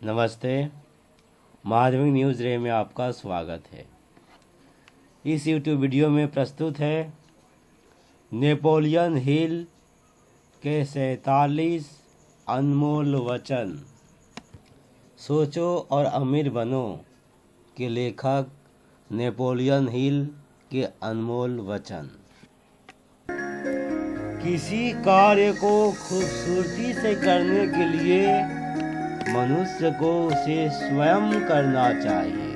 नमस्ते। माध्यमिक न्यूज़ रे में आपका स्वागत है। इस यूट्यूब वीडियो में प्रस्तुत है नेपोलियन हिल के 47 अनमोल वचन। सोचो और अमीर बनो के लेखक नेपोलियन हिल के अनमोल वचन। किसी कार्य को खूबसूरती से करने के लिए मनुष्य को उसे स्वयं करना चाहिए।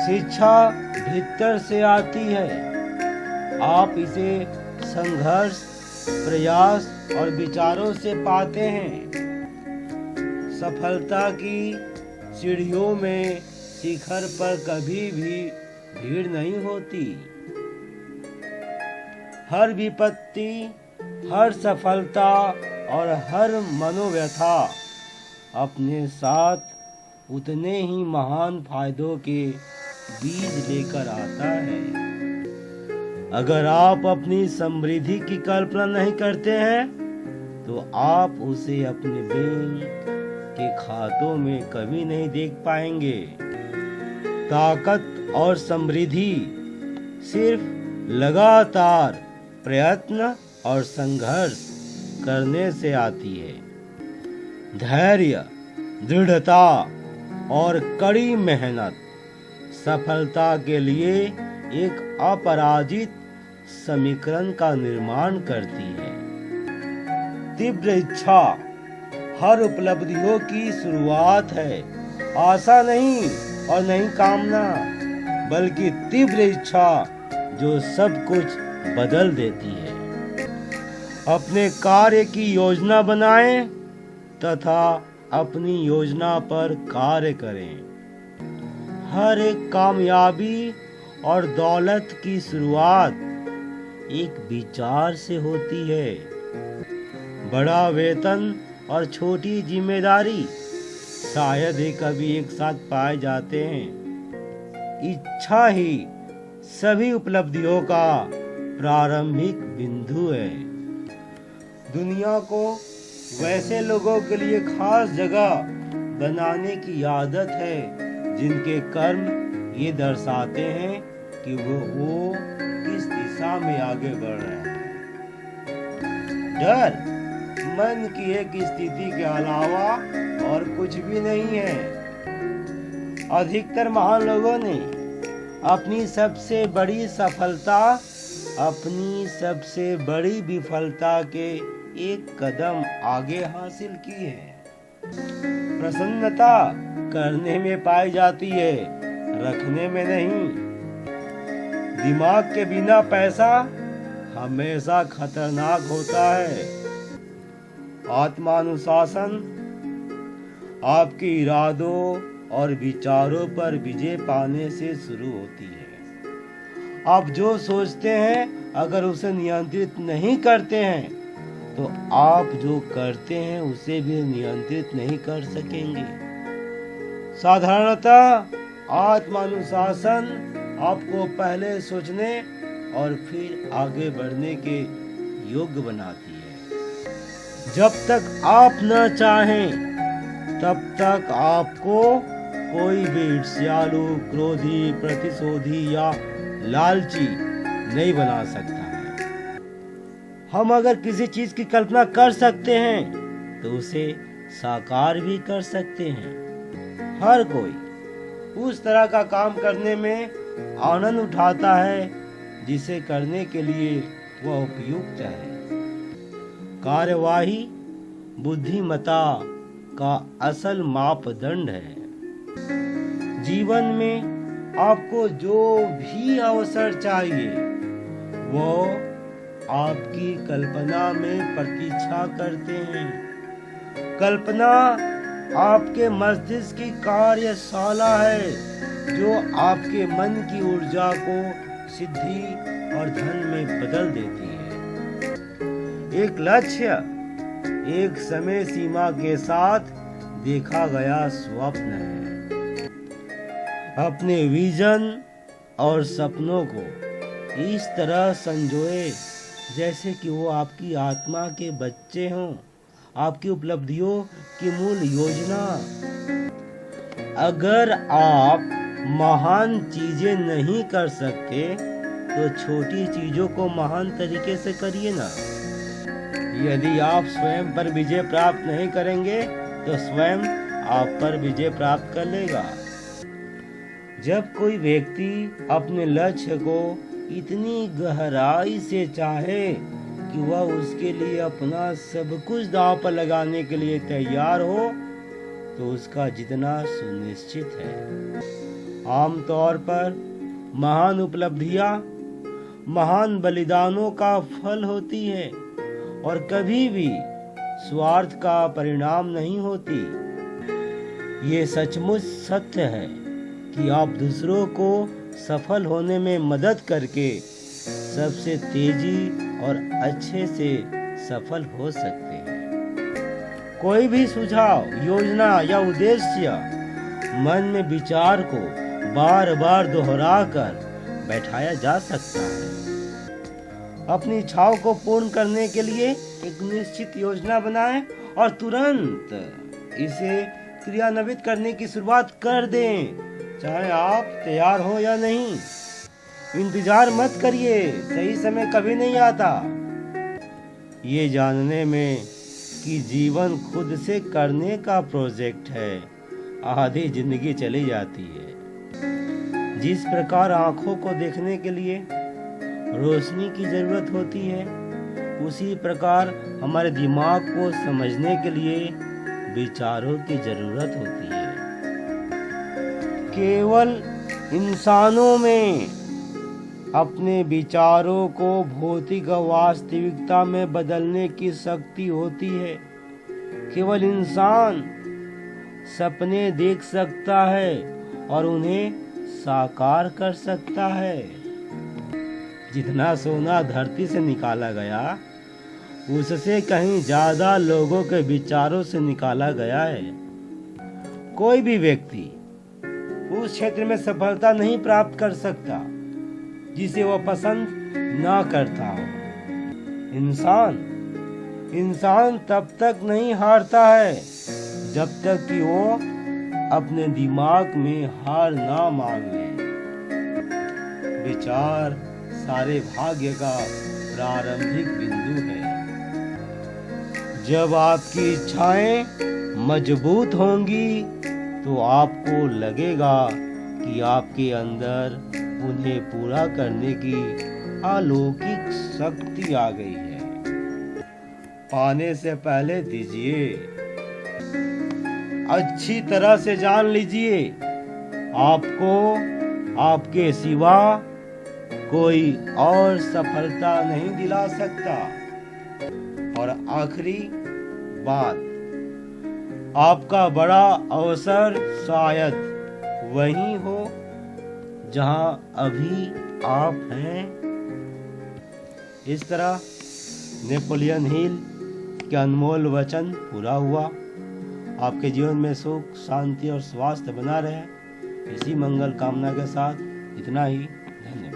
शिक्षा भीतर से आती है। आप इसे संघर्ष, प्रयास और विचारों से पाते हैं। सफलता की सीढ़ियों में शिखर पर कभी भी भीड़ नहीं होती। हर विपत्ति, हर सफलता और हर मनोव्यथा अपने साथ उतने ही महान फायदों के बीज लेकर आता है। अगर आप अपनी समृद्धि की कल्पना नहीं करते हैं तो आप उसे अपने बैंक के खातों में कभी नहीं देख पाएंगे। ताकत और समृद्धि सिर्फ लगातार प्रयत्न और संघर्ष करने से आती है। धैर्य, दृढ़ता और कड़ी मेहनत सफलता के लिए एक अपराजित समीकरण का निर्माण करती है। तीव्र इच्छा हर उपलब्धियों की शुरुआत है। आशा नहीं और नहीं कामना, बल्कि तीव्र इच्छा जो सब कुछ बदल देती है। अपने कार्य की योजना बनाएं तथा अपनी योजना पर कार्य करें। हर एक कामयाबी और दौलत की शुरुआत एक विचार से होती है। बड़ा वेतन और छोटी जिम्मेदारी शायद ही कभी एक साथ पाए जाते हैं। इच्छा ही सभी उपलब्धियों का प्रारंभिक बिंदु है। दुनिया को वैसे लोगों के लिए खास जगह बनाने की आदत है जिनके कर्म ये दर्शाते हैं कि वो किस दिशा में आगे बढ़ रहे हैं। डर मन की एक स्थिति के अलावा और कुछ भी नहीं है। अधिकतर महान लोगों ने अपनी सबसे बड़ी सफलता अपनी सबसे बड़ी विफलता के एक कदम आगे हासिल की है। प्रसन्नता करने में पाई जाती है, रखने में नहीं। दिमाग के बिना पैसा हमेशा खतरनाक होता है। आत्मानुशासन आपके इरादों और विचारों पर विजय पाने से शुरू होती है। आप जो सोचते हैं अगर उसे नियंत्रित नहीं करते हैं तो आप जो करते हैं उसे भी नियंत्रित नहीं कर सकेंगे। साधारणतः आत्मानुशासन आपको पहले सोचने और फिर आगे बढ़ने के योग्य बनाती है। जब तक आप न चाहें तब तक आपको कोई भी ईर्ष्यालु, क्रोधी, प्रतिशोधी या लालची नहीं बना सकता है। हम अगर किसी चीज की कल्पना कर सकते हैं तो उसे साकार भी कर सकते हैं। हर कोई उस तरह का काम करने में आनंद उठाता है जिसे करने के लिए वह उपयुक्त है। कार्यवाही बुद्धिमत्ता का असल मापदंड है। जीवन में आपको जो भी अवसर चाहिए वो आपकी कल्पना में प्रतीक्षा करते हैं। कल्पना आपके मस्तिष्क की कार्यशाला है जो आपके मन की ऊर्जा को सिद्धि और धन में बदल देती है। एक लक्ष्य एक समय सीमा के साथ देखा गया स्वप्न है। अपने विजन और सपनों को इस तरह संजोए जैसे कि वो आपकी आत्मा के बच्चे हों आपकी उपलब्धियों की मूल योजना। अगर आप महान चीजें नहीं कर सकते तो छोटी चीजों को महान तरीके से करिए ना। यदि आप स्वयं पर विजय प्राप्त नहीं करेंगे तो स्वयं आप पर विजय प्राप्त कर लेगा। जब कोई व्यक्ति अपने लक्ष्य को इतनी गहराई से चाहे कि वह उसके लिए अपना सब कुछ दांव पर लगाने के लिए तैयार हो तो उसका जीतना सुनिश्चित है। आमतौर पर महान उपलब्धियां महान बलिदानों का फल होती है और कभी भी स्वार्थ का परिणाम नहीं होती। ये सचमुच सत्य है कि आप दूसरों को सफल होने में मदद करके सबसे तेजी और अच्छे से सफल हो सकते हैं। कोई भी सुझाव, योजना या उद्देश्य मन में विचार को बार बार दोहराकर बैठाया जा सकता है। अपनी इच्छाओं को पूर्ण करने के लिए एक निश्चित योजना बनाएं और तुरंत इसे क्रियान्वित करने की शुरुआत कर दें, चाहे आप तैयार हो या नहीं। इंतजार मत करिए, सही समय कभी नहीं आता। ये जानने में कि जीवन खुद से करने का प्रोजेक्ट है, आधी जिंदगी चली जाती है। जिस प्रकार आंखों को देखने के लिए रोशनी की जरूरत होती है, उसी प्रकार हमारे दिमाग को समझने के लिए विचारों की जरूरत होती है। केवल इंसानों में अपने विचारों को भौतिक वास्तविकता में बदलने की शक्ति होती है। केवल इंसान सपने देख सकता है और उन्हें साकार कर सकता है। जितना सोना धरती से निकाला गया उससे कहीं ज्यादा लोगों के विचारों से निकाला गया है। कोई भी व्यक्ति उस क्षेत्र में सफलता नहीं प्राप्त कर सकता जिसे वह पसंद ना करता हो। इंसान तब तक नहीं हारता है जब तक कि वो अपने दिमाग में हार ना मान ले। विचार सारे भाग्य का प्रारंभिक बिंदु है। जब आपकी इच्छाएं मजबूत होंगी तो आपको लगेगा कि आपके अंदर उन्हें पूरा करने की अलौकिक शक्ति आ गई है। पाने से पहले दीजिए। अच्छी तरह से जान लीजिए, आपको आपके सिवा कोई और सफलता नहीं दिला सकता। और आखिरी बात, आपका बड़ा अवसर शायद वहीं हो जहां अभी आप हैं। इस तरह नेपोलियन हिल के अनमोल वचन पूरा हुआ। आपके जीवन में सुख, शांति और स्वास्थ्य बना रहे। इसी मंगल कामना के साथ इतना ही। धन्यवाद।